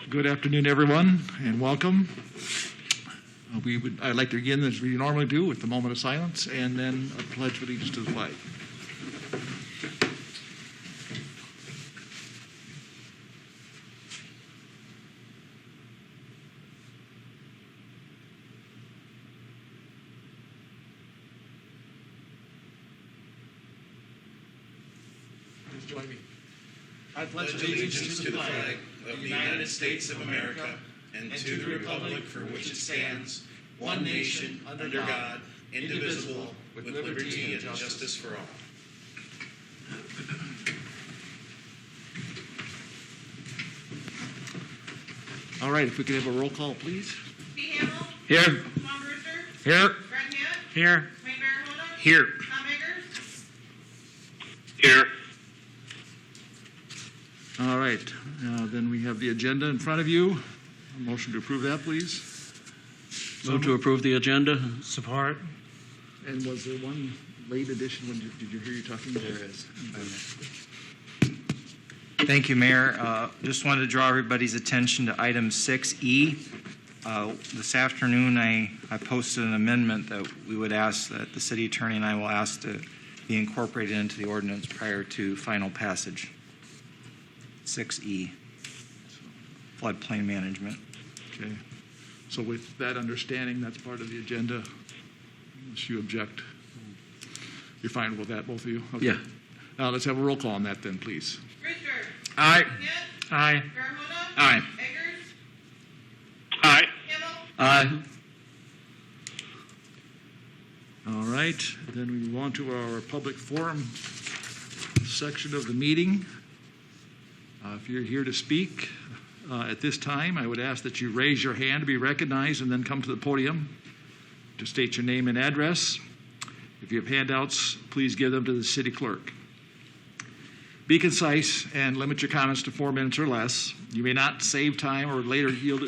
Good afternoon, everyone, and welcome. I'd like to begin as we normally do with the moment of silence and then a pledge of allegiance to the flag. Please join me. I pledge allegiance to the flag of the United States of America and to the republic for which it stands, one nation, under God, indivisible, with liberty and justice for all. All right, if we could have a roll call, please. Steve Hamill. Here. Tom Brewster. Here. Greg Hitt. Here. Wayne Barahona. Here. Tom Eggers. Here. All right, then we have the agenda in front of you. A motion to approve that, please. Move to approve the agenda. Support. And was there one late addition? Did you hear you talking? There is. Thank you, Mayor. Just wanted to draw everybody's attention to item 6E. This afternoon, I posted an amendment that we would ask that the city attorney and I will ask to be incorporated into the ordinance prior to final passage. 6E, floodplain management. Okay. So with that understanding, that's part of the agenda. Unless you object. You're fine with that, both of you? Okay. Yeah. Now let's have a roll call on that then, please. Brewster. Aye. Hitt. Aye. Barahona. Aye. Eggers. Aye. Hamill. Aye. All right, then we move on to our public forum section of the meeting. If you're here to speak at this time, I would ask that you raise your hand to be recognized and then come to the podium to state your name and address. If you have handouts, please give them to the city clerk. Be concise and limit your comments to 4 minutes or less. You may not save time or later yield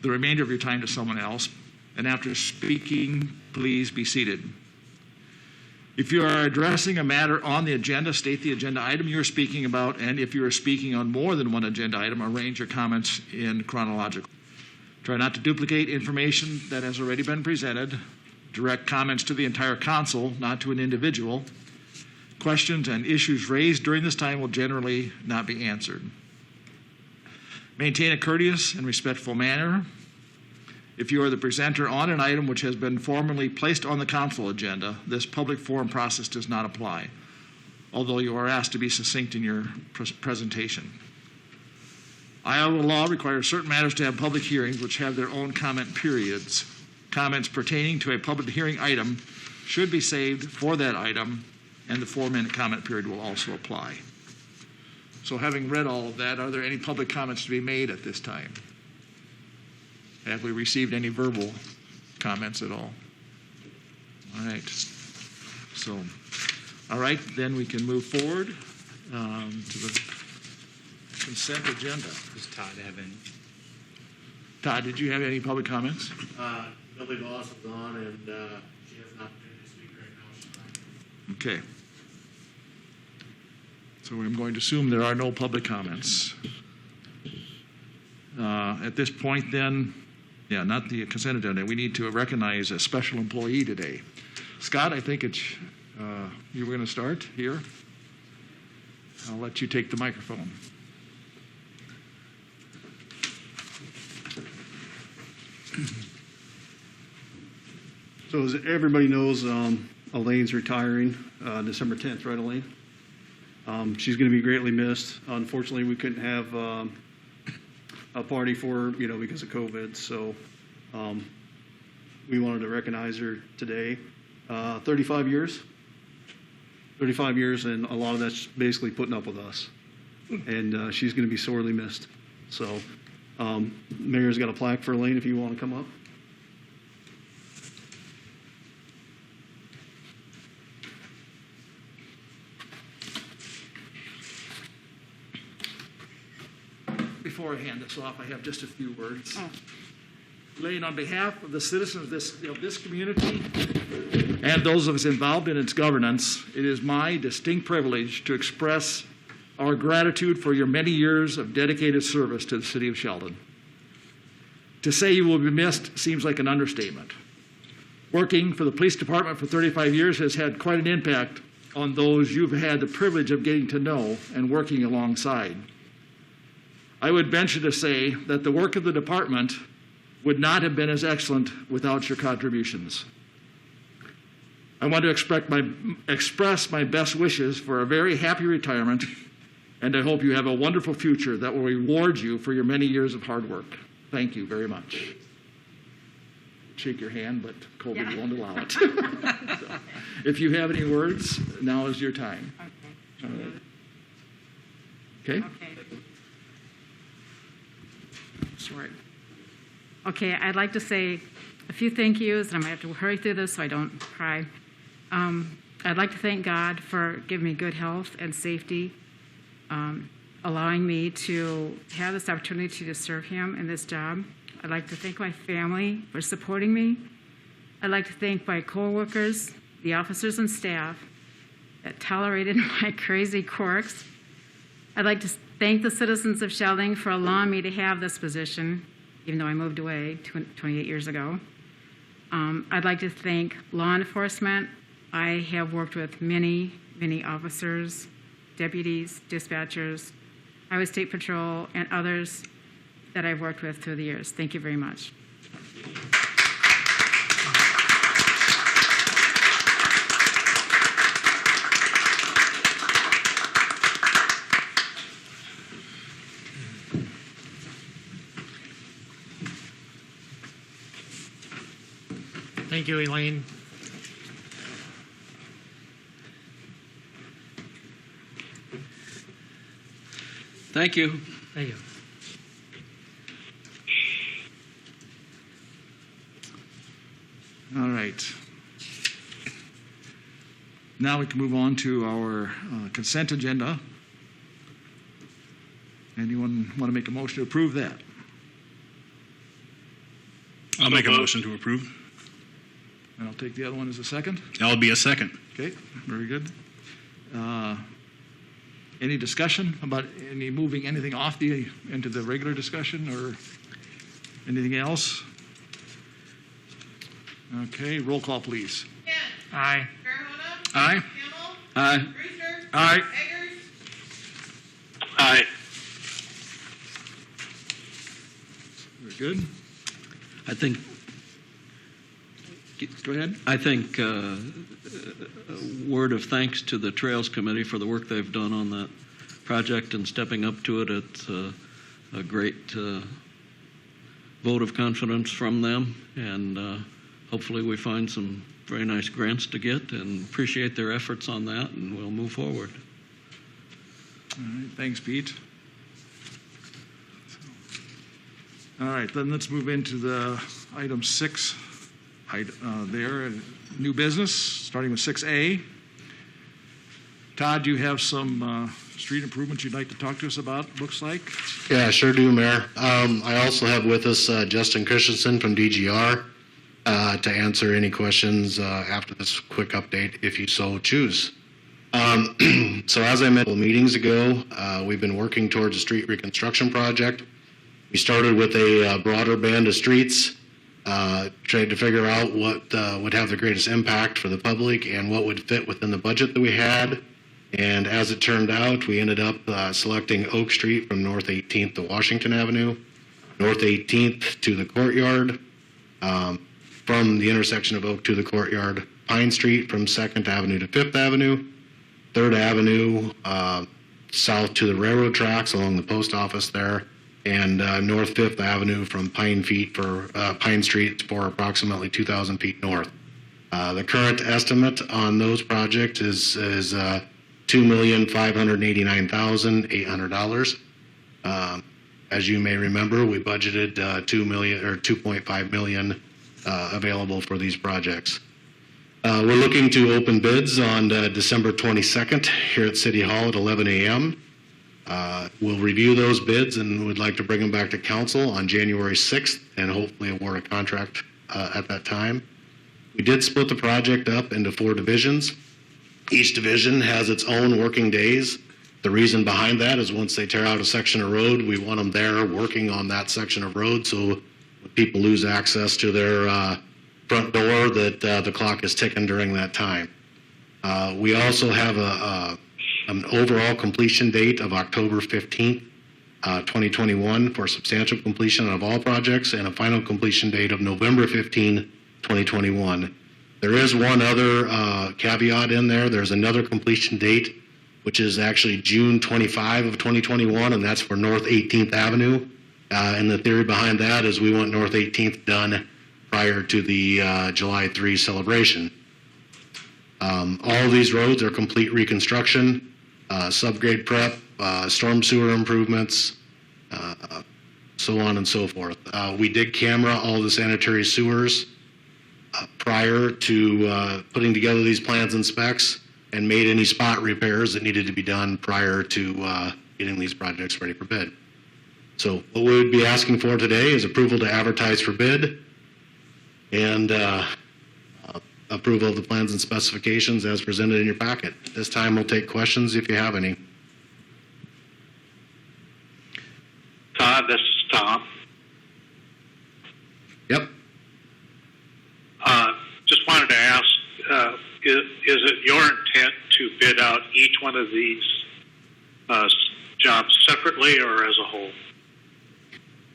the remainder of your time to someone else. And after speaking, please be seated. If you are addressing a matter on the agenda, state the agenda item you are speaking about, and if you are speaking on more than one agenda item, arrange your comments in chronological. Try not to duplicate information that has already been presented. Direct comments to the entire council, not to an individual. Questions and issues raised during this time will generally not be answered. Maintain a courteous and respectful manner. If you are the presenter on an item which has been formally placed on the council agenda, this public forum process does not apply, although you are asked to be succinct in your presentation. Iowa law requires certain matters to have public hearings which have their own comment periods. Comments pertaining to a public hearing item should be saved for that item, and the 4-minute comment period will also apply. So having read all of that, are there any public comments to be made at this time? Have we received any verbal comments at all? All right. So, all right, then we can move forward to the consent agenda. Does Todd have any? Todd, did you have any public comments? Nobody Boss is on, and she has an opportunity to speak right now. She's not. Okay. So I'm going to assume there are no public comments. At this point, then, not the consent agenda. We need to recognize a special employee today. Scott, I think it's you were going to start here. I'll let you take the microphone. So as everybody knows, Elaine's retiring December 10th, right, Elaine? She's going to be greatly missed. Unfortunately, we couldn't have a party for her, because of COVID. So we wanted to recognize her today. 35 years, and a lot of that's basically putting up with us. And she's going to be sorely missed. So Mayor's got a plaque for Elaine if you want to come up. Before I hand this off, I have just a few words. Elaine, on behalf of the citizens of this community and those of us involved in its governance, it is my distinct privilege to express our gratitude for your many years of dedicated service to the city of Sheldon. To say you will be missed seems like an understatement. Working for the police department for 35 years has had quite an impact on those you've had the privilege of getting to know and working alongside. I would venture to say that the work of the department would not have been as excellent without your contributions. I want to express my best wishes for a very happy retirement, and I hope you have a wonderful future that will reward you for your many years of hard work. Thank you very much. Shake your hand, but COVID won't allow it. So, if you have any words, now is your time. Okay? Okay. Short. Okay, I'd like to say a few thank yous, and I'm going to have to hurry through this so I don't cry. I'd like to thank God for giving me good health and safety, allowing me to have this opportunity to serve Him in this job. I'd like to thank my family for supporting me. I'd like to thank my coworkers, the officers and staff that tolerated my crazy quirks. I'd like to thank the citizens of Sheldon for allowing me to have this position, even though I moved away 28 years ago. I'd like to thank law enforcement. I have worked with many, many officers, deputies, dispatchers, Highway State Patrol, and others that I've worked with through the years. Thank you very much. Thank you, Elaine. Thank you. Thank you. All right. Now we can move on to our consent agenda. Anyone want to make a motion to approve that? I'll make a motion to approve. And I'll take the other one as a second. That'll be a second. Okay, very good. Any discussion about moving anything off into the regular discussion or anything else? Okay, roll call, please. Kent. Aye. Farahona. Aye. Hamel. Aye. Brewster. Aye. Eggers. Aye. Very good. I think, Go ahead. I think a word of thanks to the Trails Committee for the work they've done on that project and stepping up to it. It's a great vote of confidence from them, and hopefully we find some very nice grants to get, and appreciate their efforts on that, and we'll move forward. All right, thanks, Pete. All right, then let's move into the item 6 there, new business, starting with 6A. Todd, you have some street improvements you'd like to talk to us about, looks like? Yeah, sure do, Mayor. I also have with us Justin Christensen from DGR to answer any questions after this quick update, if you so choose. So as I mentioned meetings ago, we've been working towards a street reconstruction project. We started with a broader band of streets, tried to figure out what would have the greatest impact for the public and what would fit within the budget that we had. And as it turned out, we ended up selecting Oak Street from North 18th to Washington Avenue, North 18th to the Courtyard, from the intersection of Oak to the Courtyard, Pine Street from 2nd Avenue to 5th Avenue, 3rd Avenue south to the railroad tracks along the post office there, and North 5th Avenue from Pine Street for approximately 2,000 feet north. The current estimate on those projects is $2,589,800. As you may remember, we budgeted $2.5 million available for these projects. We're looking to open bids on December 22nd here at City Hall at 11 a.m. We'll review those bids and would like to bring them back to council on January 6th and hopefully award a contract at that time. We did split the project up into 4 divisions. Each division has its own working days The reason behind that is once they tear out a section of road, we want them there working on that section of road, so when people lose access to their front door, that the clock is ticking during that time. We also have an overall completion date of October 15th, 2021 for substantial completion of all projects, and a final completion date of November 15, 2021. There is one other caveat in there. There's another completion date, which is actually June 25 of 2021, and that's for North 18th Avenue. And the theory behind that is we want North 18th done prior to the July 3 celebration. All of these roads are complete reconstruction, subgrade prep, storm sewer improvements, so on and so forth. We did camera all the sanitary sewers prior to putting together these plans and specs, and made any spot repairs that needed to be done prior to getting these projects ready for bid. So what we would be asking for today is approval to advertise for bid and approval of the plans and specifications as presented in your packet. This time we'll take questions if you have any. Todd, this is Tom. Yep. Just wanted to ask, is it your intent to bid out each one of these jobs separately or as a whole?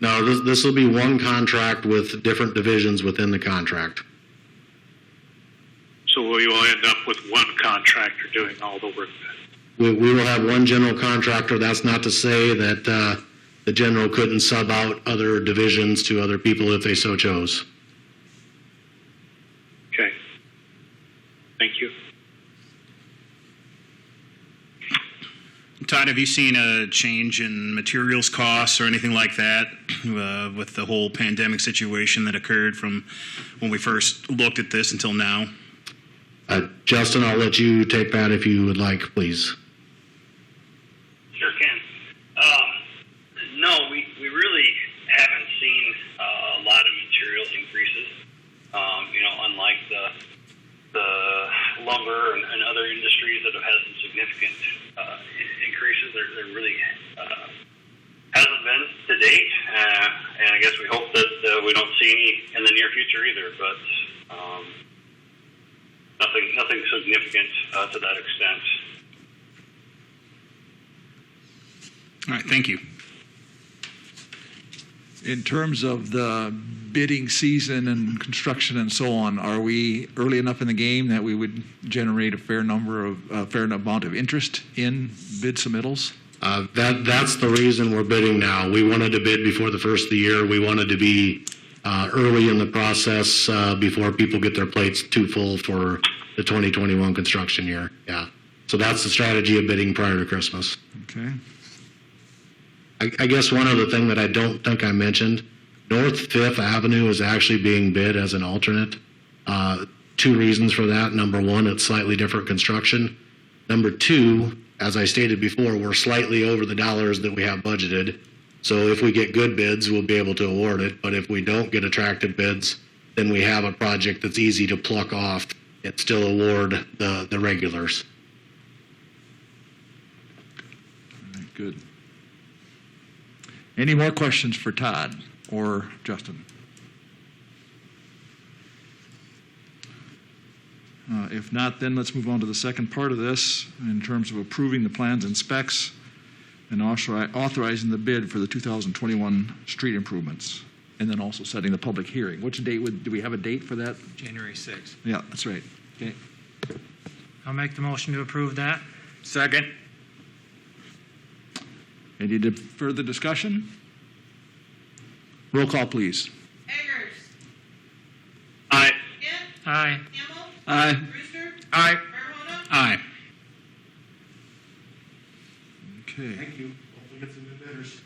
No, this will be one contract with different divisions within the contract. So we will end up with one contractor doing all the work then? We will have one general contractor. That's not to say that the general couldn't sub out other divisions to other people if they so chose. Okay. Thank you. Todd, have you seen a change in materials costs or anything like that with the whole pandemic situation that occurred from when we first looked at this until now? Justin, I'll let you take that if you would like, please. Sure can. No, we really haven't seen a lot of material increases. Unlike the lumber and other industries that have had some significant increases, there really hasn't been to date. And I guess we hope that we don't see any in the near future either. But nothing significant to that extent. All right, thank you. In terms of the bidding season and construction and so on, are we early enough in the game that we would generate a fair amount of interest in bid submittals? That's the reason we're bidding now. We wanted to bid before the first of the year. We wanted to be early in the process before people get their plates too full for the 2021 construction year. Yeah. So that's the strategy of bidding prior to Christmas. Okay. I guess one other thing that I don't think I mentioned, North 5th Avenue is actually being bid as an alternate. Two reasons for that. Number one, it's slightly different construction. Number two, as I stated before, we're slightly over the dollars that we have budgeted. So if we get good bids, we'll be able to award it. But if we don't get attractive bids, then we have a project that's easy to pluck off and still award the regulars. All right, good. Any more questions for Todd or Justin? If not, then let's move on to the second part of this in terms of approving the plans and specs and authorizing the bid for the 2021 street improvements, and then also setting the public hearing. Which date do we have a date for that? January 6th. Yeah, that's right. Okay. I'll make the motion to approve that. Second. Any further discussion? Roll call, please. Eggers. Aye. Kent. Aye. Hamel. Aye. Brewster. Aye. Farahona. Aye. Okay. Thank you. Hopefully get some new bidders.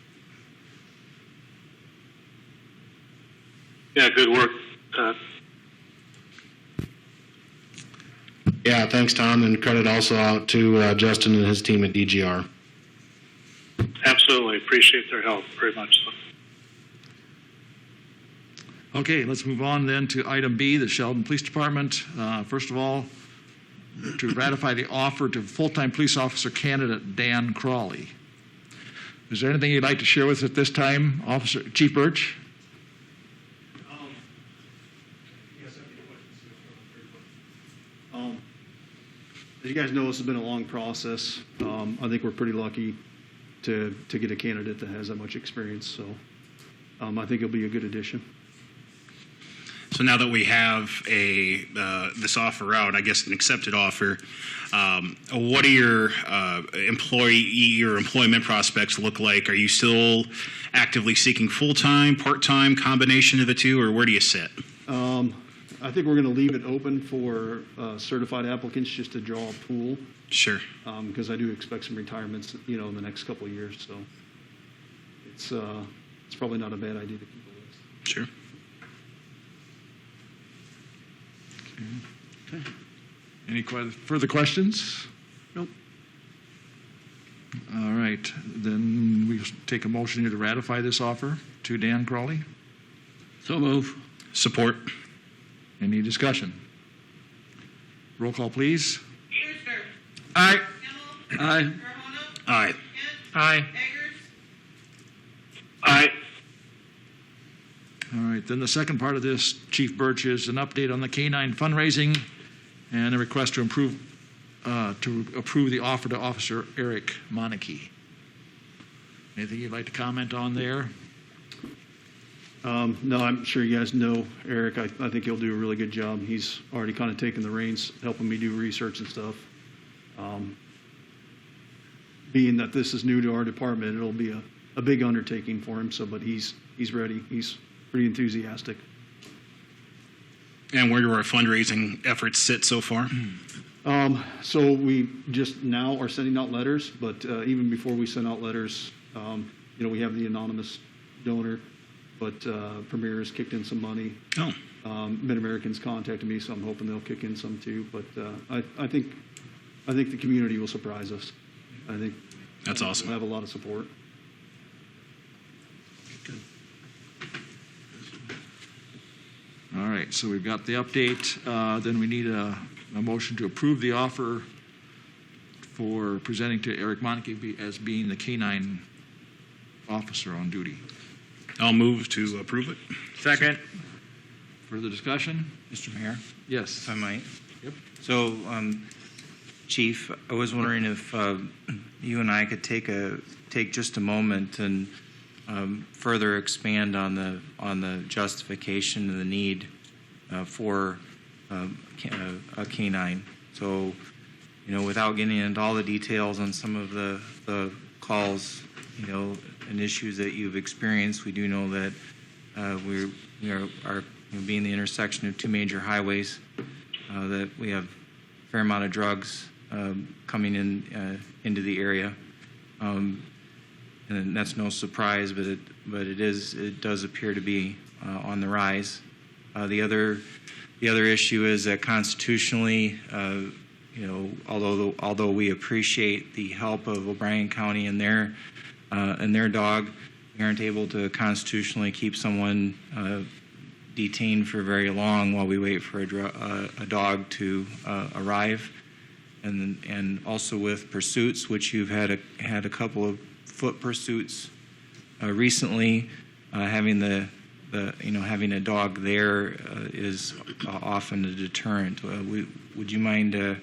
Yeah, good work, Todd. Yeah, thanks, Tom, and credit also out to Justin and his team at DGR. Absolutely. Appreciate their help very much. So. Okay, let's move on then to item B, the Sheldon Police Department. First of all, to ratify the offer to full-time police officer candidate Dan Crawley. Is there anything you'd like to share with us at this time, Chief Birch? As you guys know, this has been a long process. I think we're pretty lucky to get a candidate that has that much experience. So I think it'll be a good addition. So now that we have this offer out, I guess an accepted offer, what do your employment prospects look like? Are you still actively seeking full-time, part-time, combination of the two, or where do you sit? I think we're going to leave it open for certified applicants just to draw a pool. Sure. Because I do expect some retirements, in the next couple of years. So it's probably not a bad idea to keep a list. Sure. Okay. Any further questions? Nope. All right. Then we take a motion here to ratify this offer to Dan Crawley. So move. Support. Any discussion? Roll call, please. Brewster. Aye. Hamel. Aye. Carmona. Aye. Kent. Aye. Eggers. Aye. All right. Then the second part of this, Chief Birch, is an update on the K-9 fundraising and a request to approve the offer to Officer Eric Monarchy. Anything you'd like to comment on there? No, I'm sure you guys know Eric. I think he'll do a really good job. He's already kind of taken the reins, helping me do research and stuff. Being that this is new to our department, it'll be a big undertaking for him. But he's ready. He's pretty enthusiastic. And where do our fundraising efforts sit so far? So we just now are sending out letters, but even before we send out letters, we have the anonymous donor. But Premier has kicked in some money. Oh. Mid-Americans contacted me, so I'm hoping they'll kick in some too. But I think the community will surprise us. I think That's awesome. We'll have a lot of support. All right. So we've got the update. Then we need a motion to approve the offer for presenting to Eric Monarchy as being the K-9 officer on duty. I'll move to approve it. Second. Further discussion? Mr. Mayor, Yes. if I might. Yep. So, Chief, I was wondering if you and I could take just a moment and further expand on the justification and the need for a canine. So, without getting into all the details on some of the calls, and issues that you've experienced, we do know that we are being the intersection of two major highways, that we have a fair amount of drugs coming into the area, and that's no surprise. But it does appear to be on the rise. The other issue is that constitutionally, although we appreciate the help of O'Brien County and their dog, we aren't able to constitutionally keep someone detained for very long while we wait for a dog to arrive. And also with pursuits, which you've had a couple of foot pursuits recently, having having a dog there is often a deterrent. Would you mind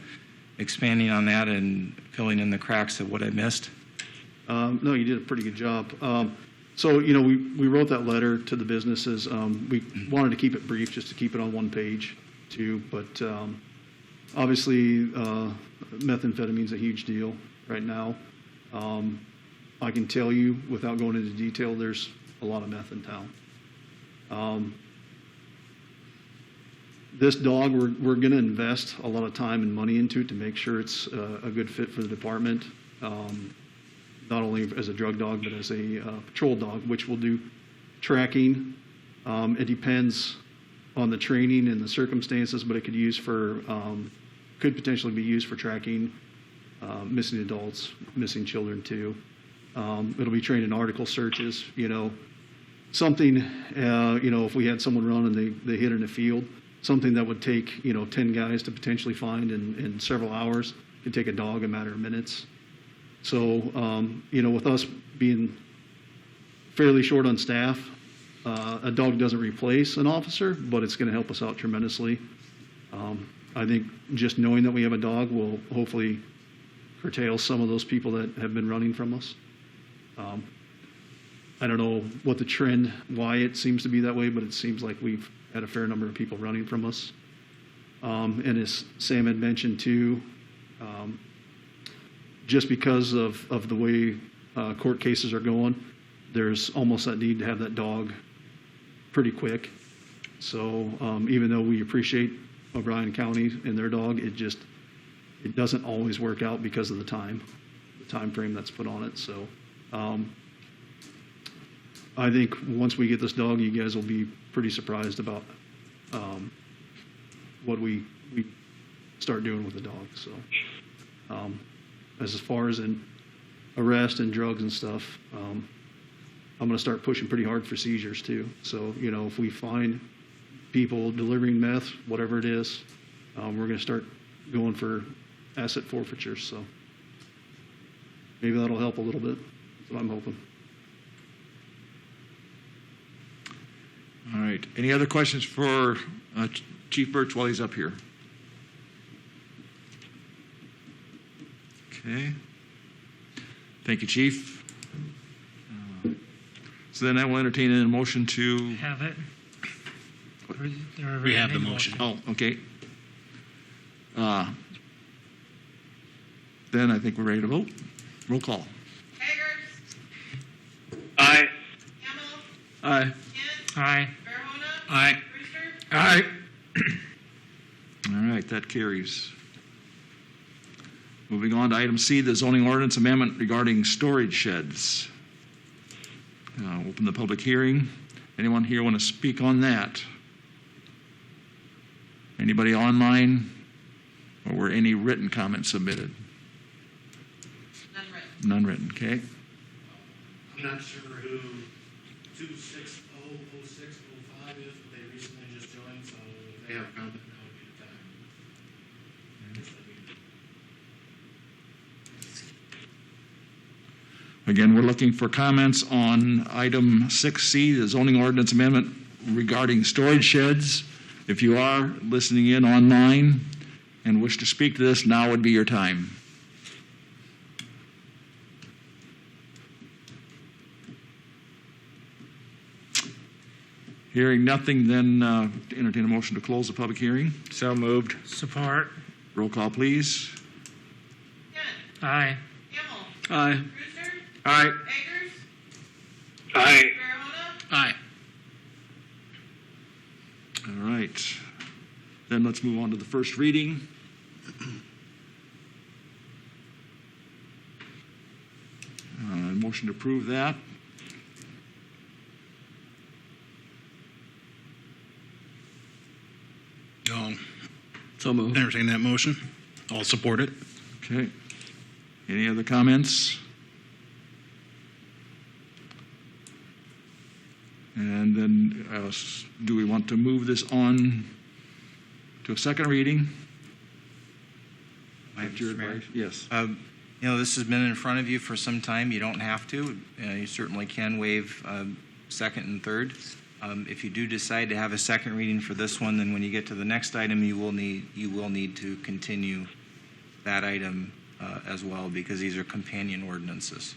expanding on that and filling in the cracks of what I missed? No, you did a pretty good job. So, we wrote that letter to the businesses. We wanted to keep it brief, just to keep it on one page, too. But obviously, methamphetamine's a huge deal right now. I can tell you, without going into detail, there's a lot of meth in town. This dog, we're going to invest a lot of time and money into it to make sure it's a good fit for the department. Not only as a drug dog, but as a patrol dog, which will do tracking. It depends on the training and the circumstances, but it could potentially be used for tracking missing adults, missing children too. It'll be trained in article searches. Something. If we had someone run and they hid in a field, something that would take, 10 guys to potentially find in several hours could take a dog a matter of minutes. So, with us being fairly short on staff, a dog doesn't replace an officer, but it's going to help us out tremendously. I think just knowing that we have a dog will hopefully curtail some of those people that have been running from us. I don't know what the trend, why it seems to be that way, but it seems like we've had a fair number of people running from us. And as Sam had mentioned too, just because of the way court cases are going, there's almost that need to have that dog pretty quick. So even though we appreciate O'Brien County and their dog, it doesn't always work out because of the time frame that's put on it. So I think once we get this dog, you guys will be pretty surprised about what we start doing with the dog. So as far as in arrest and drugs and stuff, I'm going to start pushing pretty hard for seizures too. So, if we find people delivering meth, whatever it is, we're going to start going for asset forfeitures. So maybe that'll help a little bit. That's what I'm hoping. All right. Any other questions for Chief Birch while he's up here? Okay. Thank you, Chief. So then I will entertain a motion to... Have it. We have the motion. Oh, okay. Then I think we're ready to vote. Roll call. Eggers. Aye. Hamel. Aye. Kent. Aye. Verona. Aye. Brewster. Aye. All right, that carries. Moving on to item C, the zoning ordinance amendment regarding storage sheds. Open the public hearing. Anyone here want to speak on that? Anybody online? Or were any written comments submitted? None written. None written, okay. I'm not sure who 2600605 is, but they recently just joined, so if they have a comment, now would be the time. Again, we're looking for comments on item 6C, the zoning ordinance amendment regarding storage sheds. If you are listening in online and wish to speak to this, now would be your time. Hearing nothing, then entertain a motion to close the public hearing. So moved. Support. Roll call, please. Kent. Aye. Hamel. Aye. Brewster. Aye. Eggers. Aye. Verona. Aye. All right. Then let's move on to the first reading. Motion to approve that. I'll So moved. entertain that motion. I'll support it. Okay. Any other comments? And then do we want to move this on to a second reading? At your Mr. Mayor? advice? Yes. This has been in front of you for some time. You don't have to. You certainly can waive second and third. If you do decide to have a second reading for this one, then when you get to the next item, you will need to continue that item as well, because these are companion ordinances.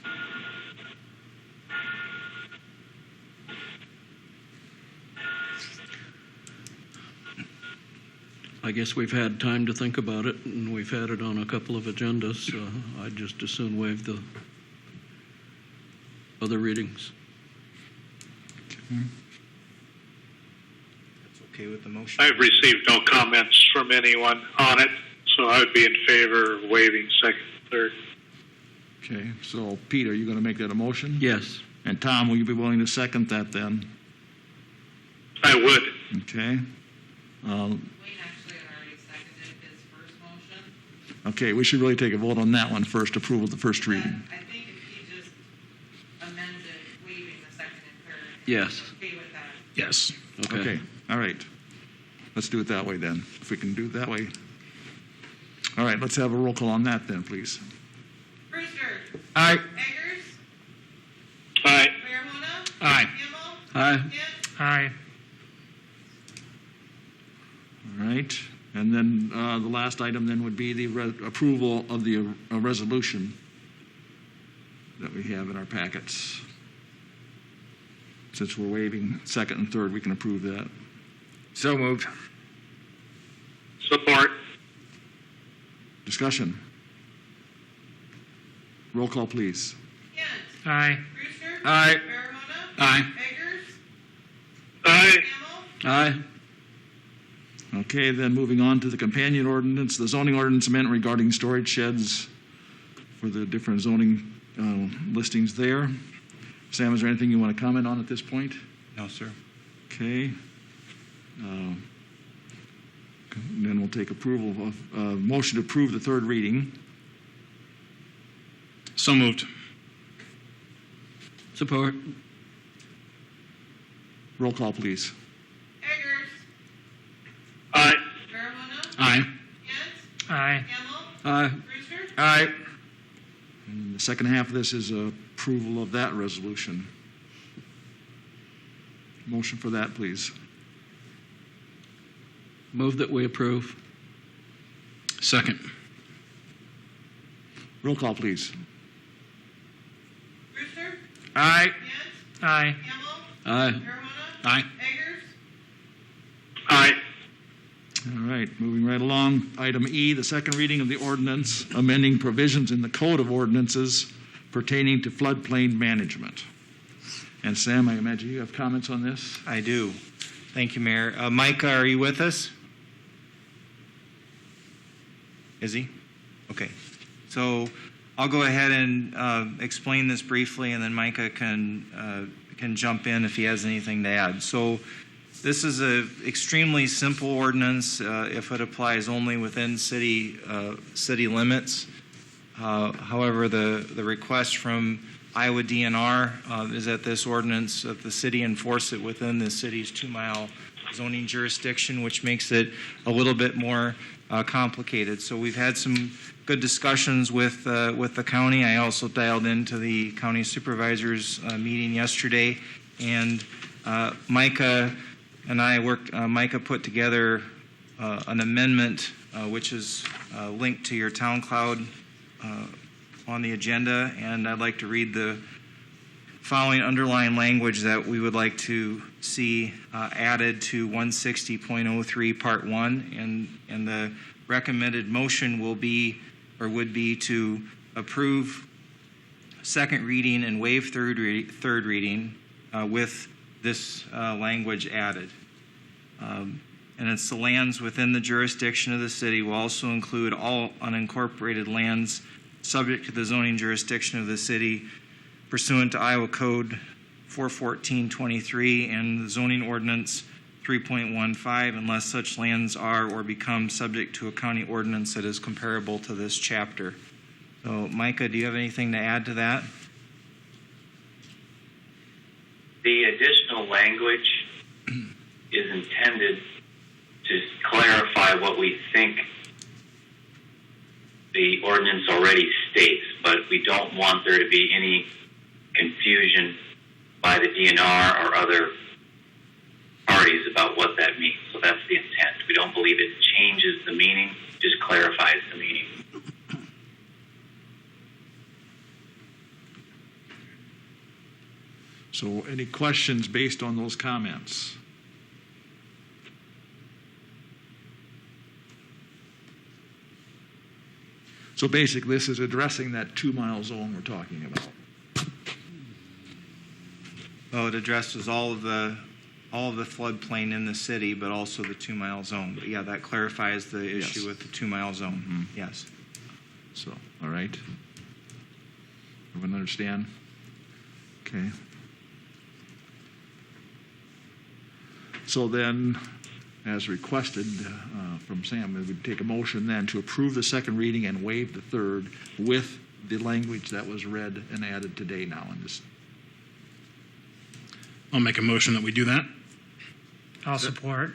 I guess we've had time to think about it, and we've had it on a couple of agendas. I'd just as soon waive the other readings. That's okay with the motion? I've received no comments from anyone on it, so I would be in favor of waiving second and third. Okay. So, Pete, are you going to make that a motion? Yes. And Tom, will you be willing to second that then? I would. Okay. Wayne actually had already seconded his first motion. Okay, we should really take a vote on that one first, approval of the first reading. I think if he just amended waiving the second and third. Yes. Okay with that. Yes. Okay, all right. let's do it that way then, if we can do it that way. All right, let's have a roll call on that then, please. Brewster. Aye. Eggers. Aye. Farahona. Aye. Hamel. Aye. Kent. Aye. All right, and then the last item then would be the approval of the resolution that we have in our packets. Since we're waiving second and third, we can approve that. So moved. Support. Discussion. Roll call, please. Kent. Aye. Brewster. Aye. Farahona. Aye. Eggers. Aye. Hamel. Aye. Okay, then moving on to the companion ordinance, the zoning ordinance amendment regarding storage sheds for the different zoning listings there. Sam, is there anything you want to comment on at this point? No, sir. Okay. Then we'll take approval of motion to approve the third reading. So moved. Support. Roll call, please. Eggers. Aye. Farahona. Aye. Kent. Aye. Hamel. Aye. Brewster. Aye. And the second half of this is approval of that resolution. Motion for that, please. Move that we approve. Second. Roll call, please. Brewster. Aye. Kent. Aye. Hamel. Aye. Farahona. Aye. Eggers. Aye. All right, moving right along. Item E, the second reading of the ordinance amending provisions in the Code of Ordinances pertaining to floodplain management. And Sam, I imagine you have comments on this? I do. Thank you, Mayor. Micah, are you with us? Is he? Okay. So I'll go ahead and explain this briefly, and then Micah can jump in if he has anything to add. So this is an extremely simple ordinance if it applies only within city limits. However, the request from Iowa DNR is that this ordinance, that the city enforce it within the city's 2-mile zoning jurisdiction, which makes it a little bit more complicated. So we've had some good discussions with the county. I also dialed into the county supervisors meeting yesterday, and Micah and I worked. Micah put together an amendment which is linked to your town cloud on the agenda, and I'd like to read the following underlying language that we would like to see added to 160.03 Part 1, and the recommended motion will be, or would be, to approve second reading and waive third reading with this language added. And it's the lands within the jurisdiction of the city will also include all unincorporated lands subject to the zoning jurisdiction of the city pursuant to Iowa Code 414.23 and the zoning ordinance 3.15 unless such lands are or become subject to a county ordinance that is comparable to this chapter. So, Micah, do you have anything to add to that? The additional language is intended to clarify what we think the ordinance already states, but we don't want there to be any confusion by the DNR or other parties about what that means. So that's the intent. We don't believe it changes the meaning, just clarifies the meaning. So any questions based on those comments? So basically, this is addressing that 2-mile zone we're talking about. Well, it addresses all of the floodplain in the city, but also the 2-mile zone. But yeah, that clarifies the issue with the 2-mile zone. Mm-hmm. Yes. So, all right. Everyone understand? Okay. So then, as requested from Sam, we would take a motion then to approve the second reading and waive the third with the language that was read and added today now in this. I'll make a motion that we do that. I'll support.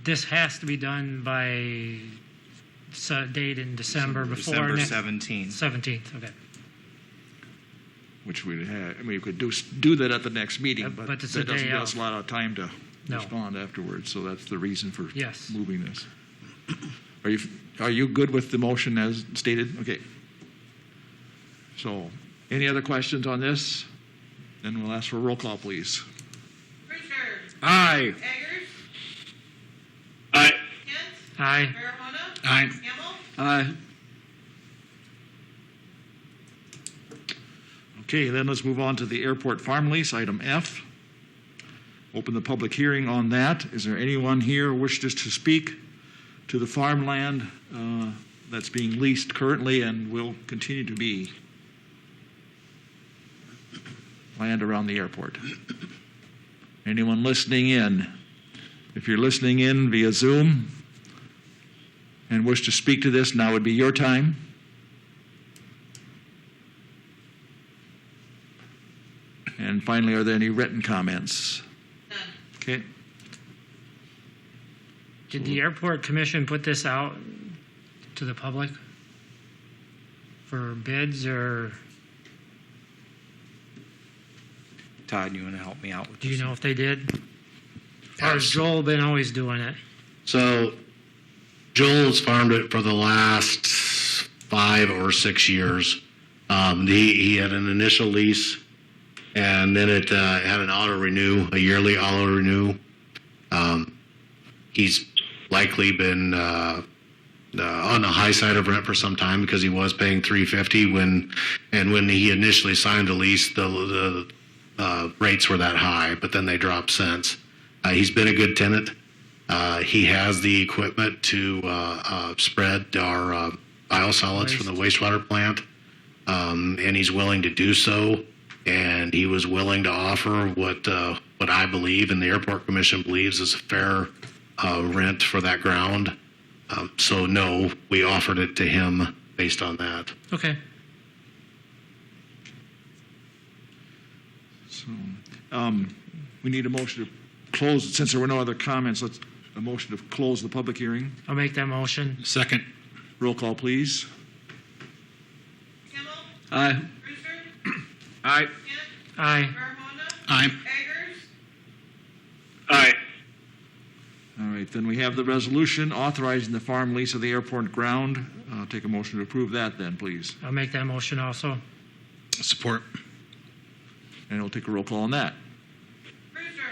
This has to be done by date in December before December next 17th. 17th. Okay. Which we'd have, I mean, we could do that at the next meeting, but but it's that a day doesn't give us of. a lot of time to No. respond afterwards, so that's the reason for Yes. moving this. Are you good with the motion as stated? Okay. So, any other questions on this? Then we'll ask for a roll call, please. Brewster. Aye. Eggers. Aye. Kent. Aye. Farahona. Aye. Hamel. Aye. Okay, then let's move on to the airport farm lease, item F. Open the public hearing on that. Is there anyone here who wishes to speak to the farmland that's being leased currently and will continue to be land around the airport? Anyone listening in? If you're listening in via Zoom and wish to speak to this, now would be your time. And finally, are there any written comments? None. Okay. Did the airport commission put this out to the public for bids, or Todd, you want to help me out with do this? you know if they did? Or has Joel been always doing it? So Joel's farmed it for the last 5 or 6 years. He had an initial lease, and then it had an auto renew, a yearly auto renew. He's likely been on the high side of rent for some time because he was paying $350 when he initially signed the lease, the rates were that high, but then they dropped since. He's been a good tenant. He has the equipment to spread our biosolids from the wastewater plant, and he's willing to do so. And he was willing to offer what I believe and the airport commission believes is a fair rent for that ground. So no, we offered it to him based on that. Okay. So, we need a motion to close, since there were no other comments, let's, a motion to close the public hearing. I'll make that motion. Second. Roll call, please. Hamel. Aye. Brewster. Aye. Kent. Aye. Farahona. Aye. Eggers. Aye. All right, then we have the resolution authorizing the farm lease of the airport ground. Take a motion to approve that then, please. I'll make that motion also. Support. And we'll take a roll call on that. Brewster.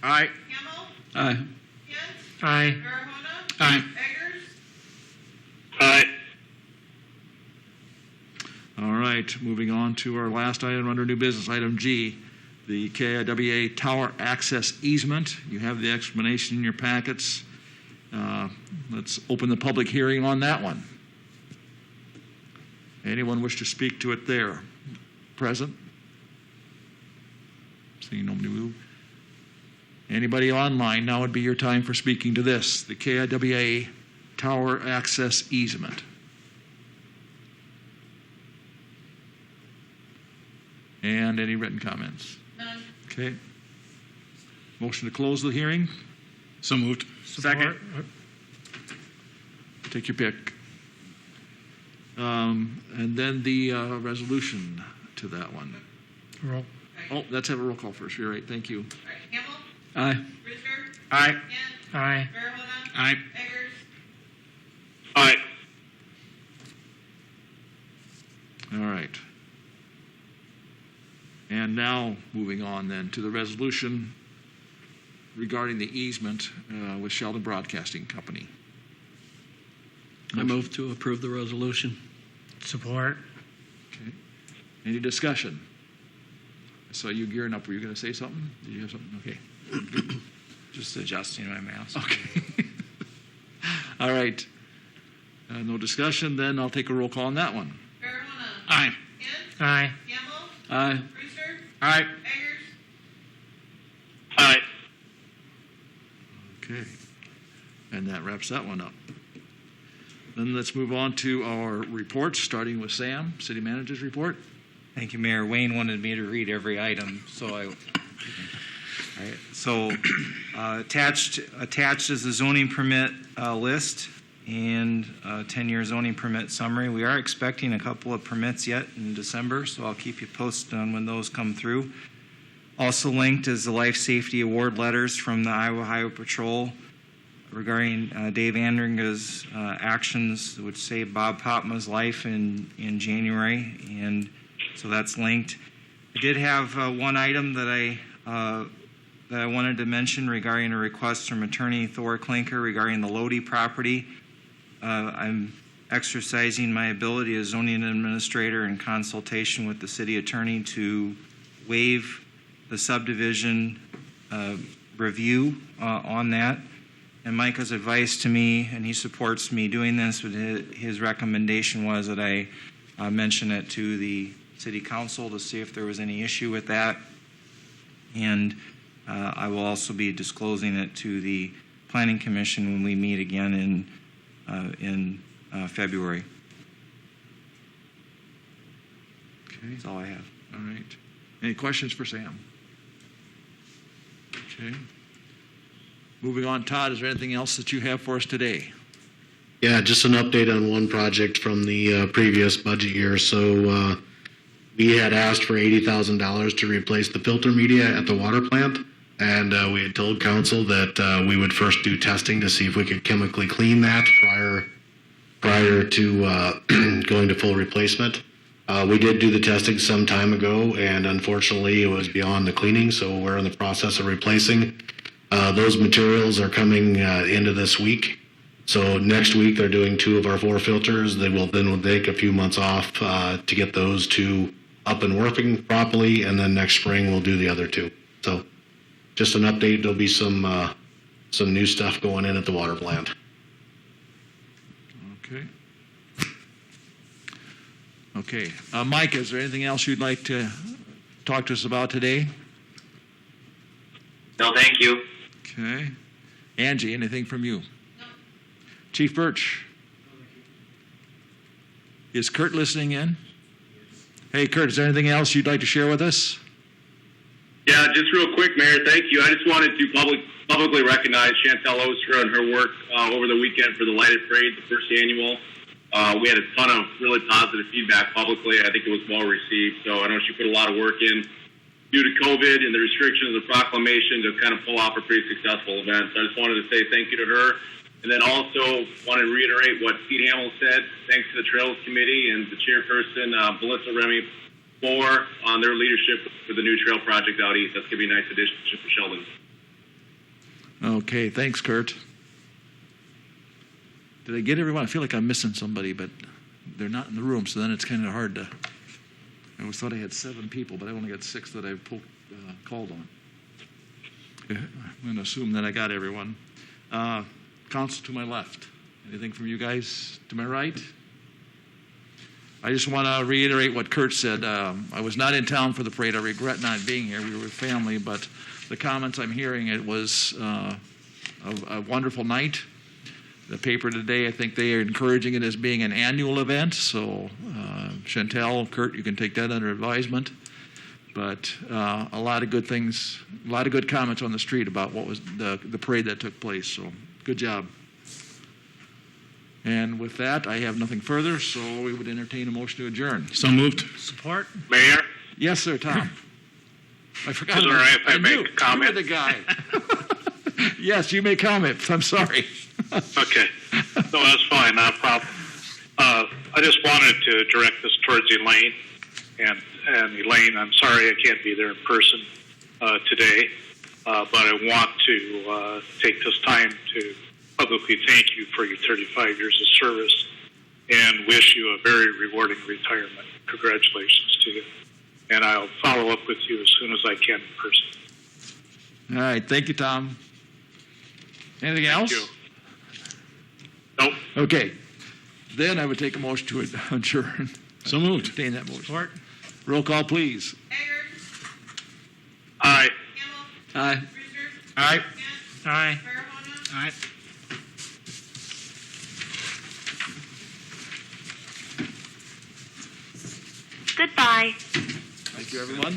Aye. Hamel. Aye. Kent. Aye. Farahona. Aye. Eggers. Aye. All right, moving on to our last item under new business, item G, the KIWA tower access easement. You have the explanation in your packets. Let's open the public hearing on that one. Anyone wish to speak to it there? Present? Seeing nobody move. Anybody online, now would be your time for speaking to this, the KIWA tower access easement. And any written comments? None. Okay. Motion to close the hearing? So moved. Second. Take your pick. And then the resolution to that one. Roll. Oh, let's have a roll call first. You're right. Thank you. All right. Hamel. Aye. Brewster. Aye. Kent. Aye. Farahona. Aye. Eggers. Aye. All right. And now moving on then to the resolution regarding the easement with Sheldon Broadcasting Company. I move to approve the resolution. Support. Okay. Any discussion? I saw you gearing up. Were you going to say something? Did you have something? Okay. Just adjusting my mask. Okay. All right. No discussion. Then I'll take a roll call on that one. Farahona. Aye. Kent. Aye. Hamel. Aye. Brewster. Aye. Eggers. Aye. Okay. And that wraps that one up. Then let's move on to our reports, starting with Sam, City Manager's report. Thank you, Mayor. Wayne wanted me to read every item, so So attached is the zoning permit list and 10-year zoning permit summary. We are expecting a couple of permits yet in December, so I'll keep you posted on when those come through. Also linked is the life safety award letters from the Iowa Highway Patrol regarding Dave Andringa's actions, which saved Bob Popma's life in January, and so that's linked. I did have one item that I wanted to mention regarding a request from Attorney Thor Klinker regarding the Lodi property. I'm exercising my ability as zoning administrator in consultation with the city attorney to waive the subdivision review on that. And Micah's advice to me, and he supports me doing this, but his recommendation was that I mention it to the city council to see if there was any issue with that. And I will also be disclosing it to the Planning Commission when we meet again in February. Okay. That's all I have. All right. Any questions for Sam? Okay. Moving on, Todd, is there anything else that you have for us today? Yeah, just an update on one project from the previous budget year. So we had asked for $80,000 to replace the filter media at the water plant, and we had told council that we would first do testing to see if we could chemically clean that prior to going to full replacement. We did do the testing some time ago, and unfortunately it was beyond the cleaning, so we're in the process of replacing. Those materials are coming into this week. So next week they're doing 2 of our 4 filters. They will take a few months off to get those 2 up and working properly, and then next spring we'll do the other 2. So just an update. There'll be some new stuff going in at the water plant. Okay. Okay. Mike, is there anything else you'd like to talk to us about today? No, thank you. Okay. Angie, anything from you? No. Chief Birch? Is Kurt listening in? Hey, Kurt, is there anything else you'd like to share with us? Yeah, just real quick, Mayor, thank you. I just wanted to publicly recognize Chantel Oster and her work over the weekend for the Lighted Parade, the first annual. We had a ton of really positive feedback publicly. I think it was well received. So I know she put a lot of work in due to COVID and the restrictions of the proclamation to kind of pull off a pretty successful event. So I just wanted to say thank you to her. And then also want to reiterate what Pete Hamill said. Thanks to the Trails Committee and the chairperson, Melissa Remy, on their leadership for the new trail project out east. That's going to be a nice addition for Sheldon. Okay, thanks, Kurt. Did I get everyone? I feel like I'm missing somebody, but they're not in the room, so then it's kind of hard to... I always thought I had 7 people, but I only got 6 that I've called on. I'm going to assume that I got everyone. Council to my left. Anything from you guys to my right? I just want to reiterate what Kurt said. I was not in town for the parade. I regret not being here. We were with family, but the comments I'm hearing, it was a wonderful night. The paper today, I think they are encouraging it as being an annual event. So, Chantel, Kurt, you can take that under advisement. But a lot of good things, a lot of good comments on the street about what was the parade that took place. So, good job. And with that, I have nothing further, so we would entertain a motion to adjourn. So moved. Support? Mayor? Yes, sir, Tom. I forgot. Is it all right if I make a comment? You're the guy. Yes, you may comment. I'm sorry. Okay. No, that's fine. Not a problem. I just wanted to direct this towards Elaine. And Elaine, I'm sorry I can't be there in person today, but I want to take this time to publicly thank you for your 35 years of service and wish you a very rewarding retirement. Congratulations to you. And I'll follow up with you as soon as I can in person. All right. Thank you, Tom. Anything else? Thank you. Nope. Okay. Then I would take a motion to adjourn. So moved. Entertain that motion. Support? Roll call, please. Hager. Aye. Hamel. Aye. Brewster. Aye. Kent. Aye. Farahona. Aye. Goodbye. Thank you, everyone.